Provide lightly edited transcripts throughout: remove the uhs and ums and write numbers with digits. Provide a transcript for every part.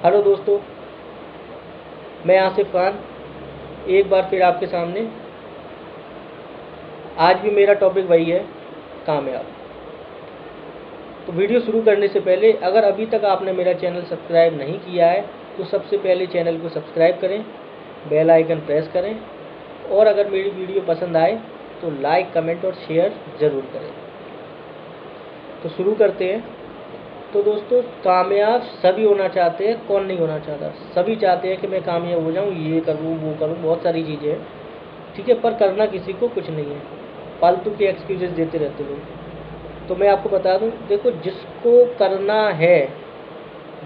Hello दोस्तों, मैं आसिफ खान एक बार फिर आपके सामने। आज भी मेरा टॉपिक वही है, कामयाब। तो वीडियो शुरू करने से पहले अगर अभी तक आपने मेरा चैनल सब्सक्राइब नहीं किया है तो सबसे पहले चैनल को सब्सक्राइब करें, बेल आइकन प्रेस करें और अगर मेरी वीडियो पसंद आए तो लाइक, कमेंट और शेयर ज़रूर करें। तो शुरू करते हैं। तो दोस्तों, कामयाब सभी होना चाहते हैं, कौन नहीं होना चाहता? सभी चाहते हैं कि मैं कामयाब हो जाऊं, ये करूं, वो करूं, बहुत सारी चीज़ें हैं, ठीक है। पर करना किसी को कुछ नहीं है, फालतू के एक्सक्यूजेस देते रहते लोग। तो मैं आपको बता दूं, देखो, जिसको करना है,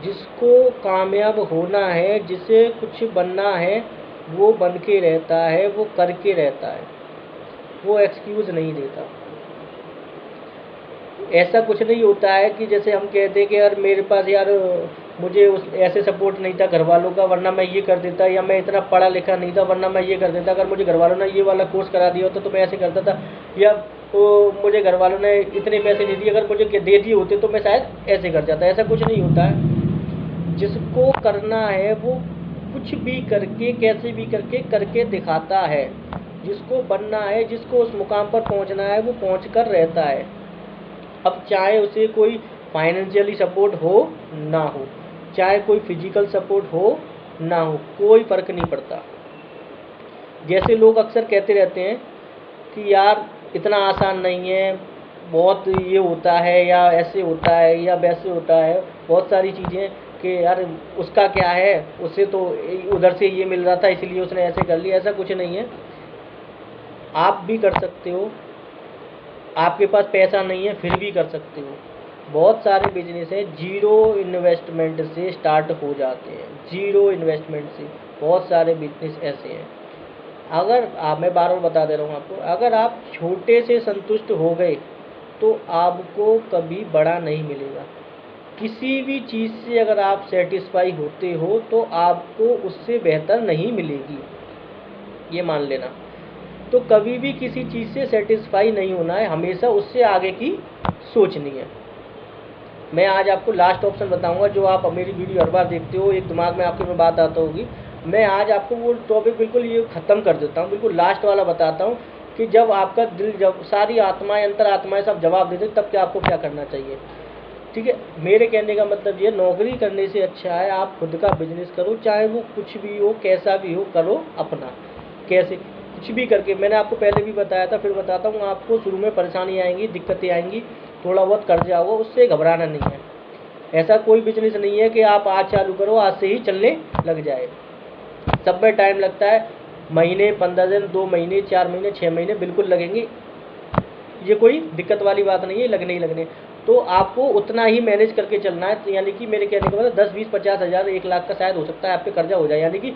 जिसको कामयाब होना है, जिसे कुछ बनना है, वो बन के रहता है, वो करके रहता है, वो एक्सक्यूज़ नहीं देता। ऐसा कुछ नहीं होता है कि जैसे हम कहते हैं कि यार मेरे पास यार मुझे उस ऐसे सपोर्ट नहीं था घर वालों का, वरना मैं ये कर देता, या मैं इतना पढ़ा लिखा नहीं था वरना मैं ये कर देता, अगर मुझे घर वालों ने ये वाला कोर्स करा दिया होता तो मैं ऐसे करता था, या तो मुझे घर वालों ने इतने पैसे नहीं दिए, अगर मुझे दे दिए होते तो मैं शायद ऐसे कर जाता। ऐसा कुछ नहीं होता है। जिसको करना है वो कुछ भी करके, कैसे भी करके दिखाता है। जिसको बनना है, जिसको उस मुकाम पर पहुंचना है, वो पहुंच कर रहता है। अब चाहे उसे कोई फाइनेंशियली सपोर्ट हो ना हो, चाहे कोई फिजिकल सपोर्ट हो ना हो, कोई फ़र्क नहीं पड़ता। जैसे लोग अक्सर कहते रहते हैं कि यार इतना आसान नहीं है, बहुत ये होता है, या ऐसे होता है, या वैसे होता है, बहुत सारी चीज़ें कि यार उसका क्या है, उसे तो उधर से ये मिल रहा था इसलिए उसने ऐसे कर लिया। ऐसा कुछ नहीं है, आप भी कर सकते हो। आपके पास पैसा नहीं है फिर भी कर सकते हो। बहुत सारे बिजनेस हैं जीरो इन्वेस्टमेंट से स्टार्ट हो जाते हैं, जीरो इन्वेस्टमेंट से बहुत सारे बिजनेस ऐसे हैं। अगर आप, मैं बार बार बता दे रहा हूँ आपको, अगर आप छोटे से संतुष्ट हो गए तो आपको कभी बड़ा नहीं मिलेगा। किसी भी चीज़ से अगर आप सेटिस्फाई होते हो तो आपको उससे बेहतर नहीं मिलेगी, ये मान लेना। तो कभी भी किसी चीज़ से सेटिस्फाई नहीं होना है, हमेशा उससे आगे की सोचनी है। मैं आज आपको लास्ट ऑप्शन बताऊंगा, जो आप मेरी वीडियो हर बार देखते हो, एक दिमाग में आपके में बात आता होगी। मैं आज आपको वो टॉपिक बिल्कुल ये ख़त्म कर देता हूँ, बिल्कुल लास्ट वाला बताता हूँ कि जब आपका दिल, जब सारी आत्माएं, अंतर आत्माएं सब जवाब देते तब क्या आपको क्या करना चाहिए, ठीक है। मेरे कहने का मतलब ये, नौकरी करने से अच्छा है आप खुद का बिजनेस करो, चाहे वो कुछ भी हो, कैसा भी हो, करो अपना। कैसे? कुछ भी करके। मैंने आपको पहले भी बताया था, फिर बताता हूँ आपको। शुरू में परेशानी आएंगी, दिक्कतें आएंगी, थोड़ा बहुत कर्जा होगा, उससे घबराना नहीं है। ऐसा कोई बिजनेस नहीं है कि आप आज चालू करो आज से ही चलने लग जाए। सब में टाइम लगता है, महीने, 15 दिन, 2 महीने, 4 महीने, 6 महीने बिल्कुल लगेंगे। ये कोई दिक्कत वाली बात नहीं है, लगने ही लगने। तो आपको उतना ही मैनेज करके चलना है। तो यानी कि मेरे कहने का मतलब 10, 20, 50 हज़ार, 1 लाख का शायद हो सकता है आप पे कर्जा हो जाए। यानी कि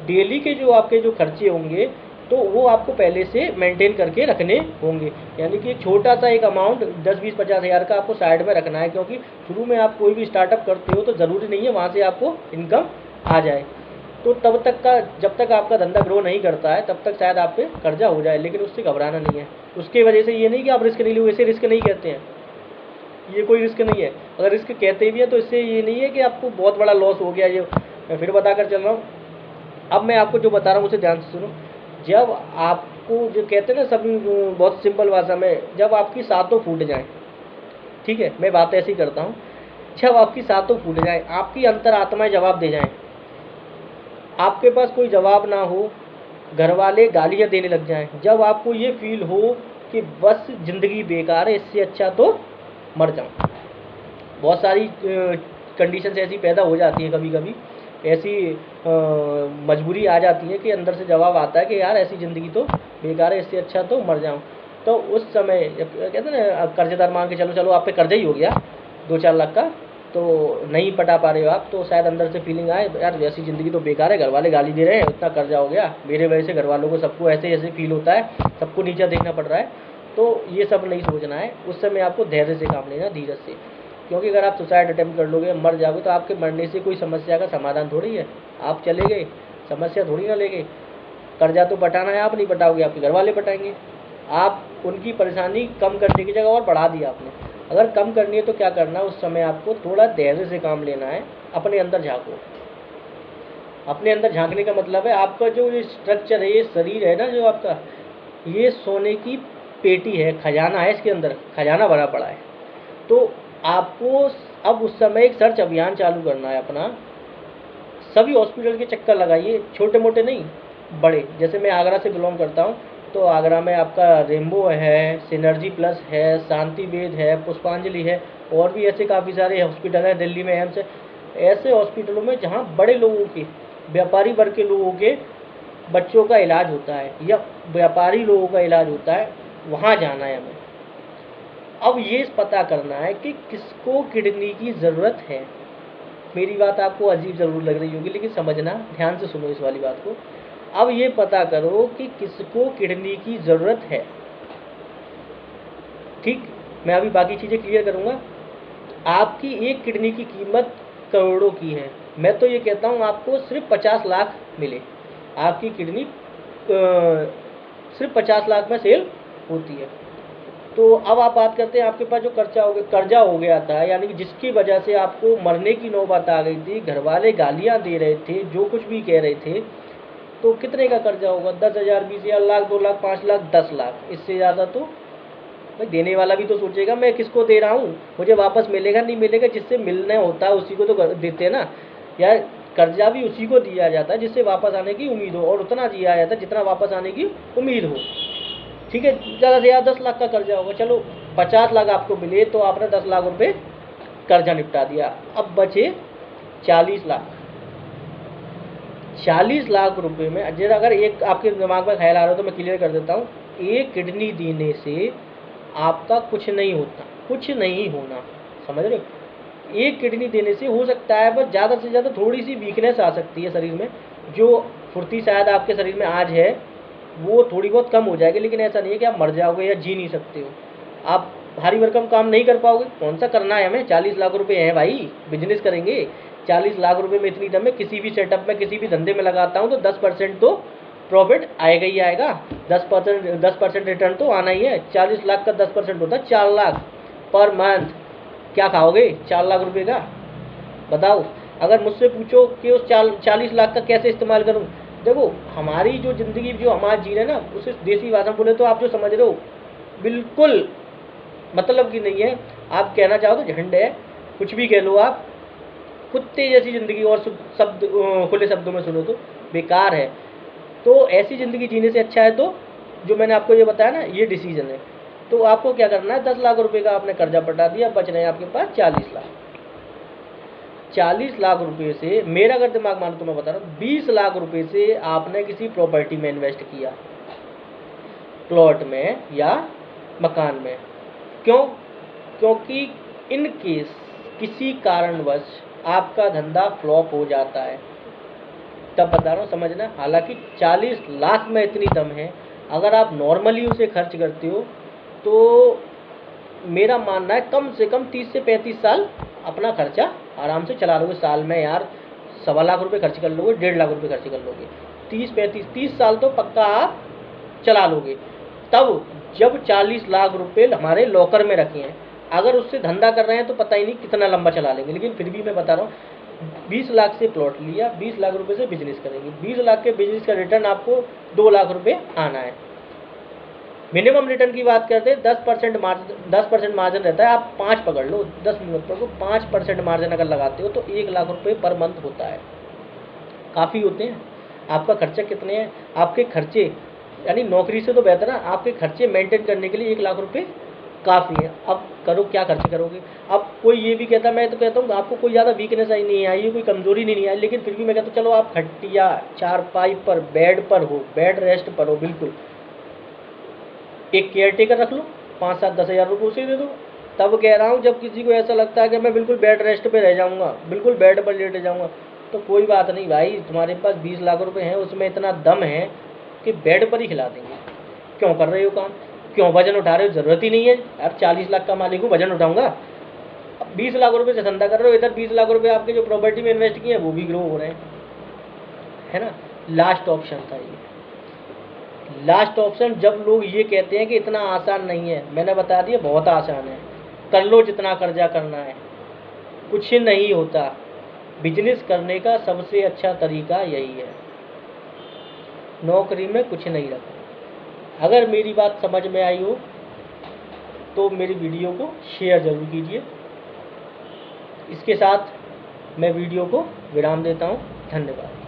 डेली के जो आपके जो खर्चे होंगे तो वो आपको पहले से मेंटेन करके रखने होंगे। यानी कि एक छोटा सा एक अमाउंट 10, 20, 50 हज़ार का आपको साइड में रखना है, क्योंकि शुरू में आप कोई भी स्टार्टअप करते हो तो ज़रूरी नहीं है वहाँ से आपको इनकम आ जाए। तो तब तक का, जब तक आपका धंधा ग्रो नहीं करता है तब तक शायद आप पे कर्जा हो जाए, लेकिन उससे घबराना नहीं है। उसके वजह से ये नहीं कि आप रिस्क नहीं लो, इसे रिस्क नहीं कहते हैं, ये कोई रिस्क नहीं है। अगर रिस्क कहते भी हैं तो इससे ये नहीं है कि आपको बहुत बड़ा लॉस हो गया। ये मैं फिर बता कर चल रहा हूँ। अब मैं आपको जो बता रहा हूँ उसे ध्यान से सुनो। जब आपको, जो कहते हैं ना सभी, बहुत सिंपल भाषा में, जब आपकी सातों फूट जाएँ, ठीक है, मैं बात ऐसी करता हूँ, जब आपकी सातों फूट जाए, आपकी अंतरात्माएं जवाब दे जाएं, आपके पास कोई जवाब ना हो, घर वाले गालियाँ देने लग जाएं, जब आपको ये फील हो कि बस ज़िंदगी बेकार है, इससे अच्छा तो मर जाऊं। बहुत सारी कंडीशंस ऐसी पैदा हो जाती हैं, कभी कभी ऐसी मजबूरी आ जाती है कि अंदर से जवाब आता है कि यार ऐसी ज़िंदगी तो बेकार है, इससे अच्छा तो मर जाऊं। तो उस समय जब कहते हैं ना, कर्जेदार मान के चलो, आप पे कर्जा ही हो गया 2-4 लाख का, तो नहीं पटा पा रहे हो आप, तो शायद अंदर से फीलिंग आए यार ऐसी ज़िंदगी तो बेकार है, घर वाले गाली दे रहे हैं, इतना कर्जा हो गया मेरे वजह से, घर वालों को सबको ऐसे ऐसे फील होता है, सबको नीचा देखना पड़ रहा है। तो ये सब नहीं सोचना है, उस समय आपको धैर्य से काम लेना, धीरज से। क्योंकि अगर आप सुसाइड अटेम्प्ट कर लोगे, मर जाओगे, तो आपके मरने से कोई समस्या का समाधान थोड़ी है। आप चले गए, समस्या थोड़ी ना ले गए। कर्जा तो पटाना है, आप नहीं पटाओगे, आपके घर वाले पटाएंगे। आप उनकी परेशानी कम करने की जगह और बढ़ा दी आपने। अगर कम करनी है तो क्या करना है, उस समय आपको थोड़ा धैर्य से काम लेना है, अपने अंदर झाँको। अपने अंदर झांकने का मतलब है आपका जो ये स्ट्रक्चर है, ये शरीर है ना जो आपका, ये सोने की पेटी है, खजाना है, इसके अंदर खजाना भरा पड़ा है। तो आपको अब उस समय एक सर्च अभियान चालू करना है अपना। सभी हॉस्पिटल के चक्कर लगाइए, छोटे मोटे नहीं, बड़े। जैसे मैं आगरा से बिलोंग करता हूँ, तो आगरा में आपका रेम्बो है, सिनर्जी प्लस है, शांति वेद है, पुष्पांजलि है, और भी ऐसे काफ़ी सारे हॉस्पिटल हैं। दिल्ली में एम्स है। ऐसे हॉस्पिटलों में जहाँ बड़े लोगों के, व्यापारी वर्ग के लोगों के बच्चों का इलाज होता है या व्यापारी लोगों का इलाज होता है, वहाँ जाना है हमें। अब ये पता करना है कि किसको किडनी की ज़रूरत है। मेरी बात आपको अजीब ज़रूर लग रही होगी, लेकिन समझना, ध्यान से सुनो इस वाली बात को। अब ये पता करो कि किसको किडनी की ज़रूरत है। ठीक, मैं अभी बाकी चीज़ें क्लियर करूँगा। आपकी एक किडनी की कीमत करोड़ों की है। मैं तो ये कहता हूँ आपको सिर्फ 50 लाख मिले, आपकी किडनी सिर्फ 50 लाख में सेल होती है। तो अब आप बात करते हैं, आपके पास जो कर्जा हो गया था, यानी कि जिसकी वजह से आपको मरने की नौबत आ गई थी, घर वाले गालियाँ दे रहे थे, जो कुछ भी कह रहे थे, तो कितने का कर्जा होगा? 10,000, 20,000, लाख, 2 लाख, 5 लाख, 10 लाख। इससे ज़्यादा तो भाई देने वाला भी तो सोचेगा मैं किसको दे रहा हूँ, मुझे वापस मिलेगा नहीं मिलेगा। जिससे मिलने होता है उसी को तो देते हैं ना यार। कर्जा भी उसी को दिया जाता है जिससे वापस आने की उम्मीद हो, और उतना दिया जाता है जितना वापस आने की उम्मीद हो। ठीक है, ज़्यादा से ज़्यादा 10 लाख का कर्जा होगा, चलो 50 लाख आपको मिले तो आपने 10 लाख रुपए कर्जा निपटा दिया। अब बचे 40 लाख। 40 लाख रुपए में जरा अगर एक आपके दिमाग में ख्याल आ रहा हो तो मैं क्लियर कर देता हूँ। एक किडनी देने से आपका कुछ नहीं होता, कुछ नहीं होना, समझ रहे हो? एक किडनी देने से हो सकता है बस ज़्यादा से ज़्यादा थोड़ी सी वीकनेस आ सकती है शरीर में, जो फुर्ती शायद आपके शरीर में आज है वो थोड़ी बहुत कम हो जाएगी, लेकिन ऐसा नहीं है कि आप मर जाओगे या जी नहीं सकते हो। आप भारी भरकम काम नहीं कर पाओगे, कौन सा करना है हमें? 40 लाख रुपए हैं भाई, बिजनेस करेंगे। 40 लाख रुपए में इतनी दम है, किसी भी सेटअप में, किसी भी धंधे में लगाता हूँ तो 10% तो प्रॉफिट आएगा ही आएगा। 10% रिटर्न तो आना ही है। 40 लाख का 10% होता है 4 लाख पर मंथ। क्या खाओगे 4 लाख रुपए का? बताओ। अगर मुझसे पूछो कि उस 40 लाख का कैसे इस्तेमाल करूं, देखो हमारी जो ज़िंदगी जो हमारा जी रहे ना, उसे देसी भाषा में बोले तो आप जो समझ रहे हो बिल्कुल मतलब की नहीं है। आप कहना चाहो तो झंड है, कुछ भी कह लो आप, कुत्ते जैसी ज़िंदगी, और शब्द खुले शब्दों में सुनो तो बेकार है। तो ऐसी ज़िंदगी जीने से अच्छा है तो जो मैंने आपको ये बताया ना, ये डिसीजन है। तो आपको क्या करना है, 10 लाख रुपए का आपने कर्जा पटा दिया, बच रहे हैं आपके पास 40 लाख। 40 लाख रुपए से, मेरा अगर दिमाग मानो तो मैं बता रहा हूँ, 20 लाख रुपए से आपने किसी प्रॉपर्टी में इन्वेस्ट किया, प्लॉट में या मकान में। क्यों? क्योंकि इन केस किसी कारणवश आपका धंधा फ्लॉप हो जाता है, तब बता रहा हूँ, समझना। हालांकि 40 लाख में इतनी दम है, अगर आप नॉर्मली उसे खर्च करते हो तो मेरा मानना है कम से कम 30 से 35 साल अपना खर्चा आराम से चला लोगे। साल में यार 1.25 लाख रुपए खर्च कर लोगे, 1.5 लाख रुपए खर्च कर लोगे, 30 साल तो पक्का आप चला लोगे। तब जब 40 लाख रुपए हमारे लॉकर में रखे हैं, अगर उससे धंधा कर रहे हैं तो पता ही नहीं कितना लंबा चला लेंगे। लेकिन फिर भी मैं बता रहा हूँ, 20 लाख से प्लॉट लिया, 20 लाख रुपए से बिजनेस करेंगे, 20 लाख के बिजनेस का रिटर्न आपको 2 लाख रुपए आना है। मिनिमम रिटर्न की बात करते हैं, 10% मार्जिन रहता है। आप 5 पकड़ लो, 10 मिनट पर 5% मार्जिन अगर लगाते हो तो 1 लाख रुपए पर मंथ होता है। काफ़ी होते हैं। आपका खर्चा कितने हैं? आपके खर्चे यानी नौकरी से तो बेहतर है, आपके खर्चे मेंटेन करने के लिए 1 लाख रुपए काफ़ी है। अब करो, क्या खर्च करोगे? अब कोई ये भी कहता है, मैं तो कहता हूँ आपको कोई ज़्यादा वीकनेस आई नहीं आई, कोई कमजोरी नहीं आई, लेकिन फिर भी मैं कहता हूँ चलो आप खटिया चारपाई पर, बेड पर हो, बेड रेस्ट पर हो, बिल्कुल एक केयर टेकर रख लो, 5-7-10 हज़ार रुपये उसे दे दो। तब कह रहा हूँ जब किसी को ऐसा लगता है कि मैं बिल्कुल बेड रेस्ट पे रह जाऊँगा, बिल्कुल बेड पर लेट जाऊँगा, तो कोई बात नहीं भाई, तुम्हारे पास 20 लाख रुपए हैं, उसमें इतना दम है कि बेड पर ही खिला देंगे। क्यों कर रहे हो काम? क्यों वजन उठा रहे हो? ज़रूरत ही नहीं है यार। 40 लाख का मालिक हूँ, वजन उठाऊँगा? अब 20 लाख रुपये से धंधा कर रहे हो, इधर 20 लाख रुपये आपके जो प्रॉपर्टी में इन्वेस्ट किए हैं वो भी ग्रो हो रहे हैं, है ना। लास्ट ऑप्शन था ये, लास्ट ऑप्शन। जब लोग ये कहते हैं कि इतना आसान नहीं है, मैंने बता दिया बहुत आसान है, कर लो जितना कर्जा करना है, कुछ नहीं होता। बिजनेस करने का सबसे अच्छा तरीका यही है, नौकरी में कुछ नहीं रखा। अगर मेरी बात समझ में आई हो तो मेरी वीडियो को शेयर ज़रूर कीजिए। इसके साथ मैं वीडियो को विराम देता हूँ। धन्यवाद।